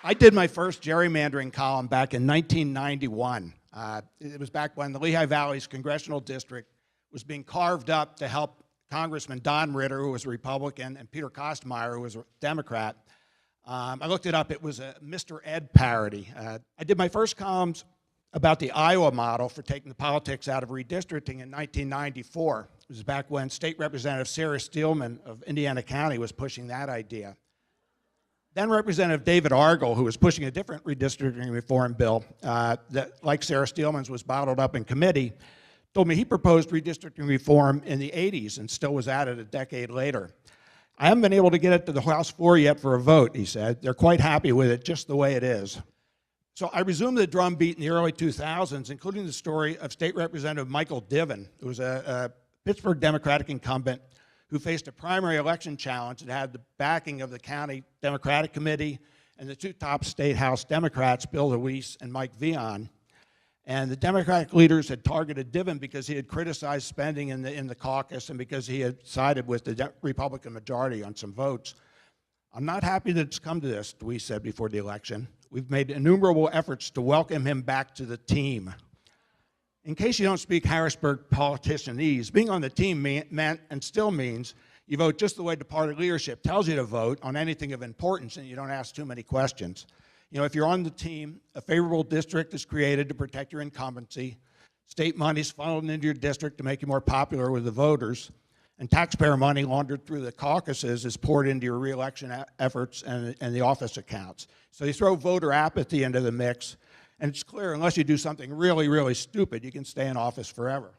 I did my first gerrymandering column back in 1991. It was back when the Lehigh Valley's congressional district was being carved up to help Congressman Don Ritter, who was a Republican, and Peter Kostmeyer, who was a Democrat. I looked it up. It was a Mr. Ed parody. I did my first columns about the Iowa model for taking the politics out of redistricting in 1994. It was back when State Representative Sarah Steelman of Indiana County was pushing that idea. Then Representative David Argel, who was pushing a different redistricting reform bill that, like Sarah Steelman's, was bottled up in committee, told me he proposed redistricting reform in the 80s and still was at it a decade later. I haven't been able to get it to the House floor yet for a vote, he said. They're quite happy with it just the way it is. So I resumed the drumbeat in the early 2000s, including the story of State Representative Michael Diven, who was a Pittsburgh Democratic incumbent who faced a primary election challenge that had the backing of the county Democratic Committee and the two top state House Democrats, Bill Luis and Mike Vion. And the Democratic leaders had targeted Diven because he had criticized spending in the caucus and because he had sided with the Republican majority on some votes. I'm not happy that it's come to this, Luis said before the election. We've made innumerable efforts to welcome him back to the team. In case you don't speak Harrisburg politicianese, being on the team meant and still means you vote just the way the party leadership tells you to vote on anything of importance and you don't ask too many questions. You know, if you're on the team, a favorable district is created to protect your incumbency, state money is funneled into your district to make you more popular with the voters, and taxpayer money laundered through the caucuses is poured into your reelection efforts and the office accounts. So you throw voter apathy into the mix, and it's clear unless you do something really, really stupid, you can stay in office forever.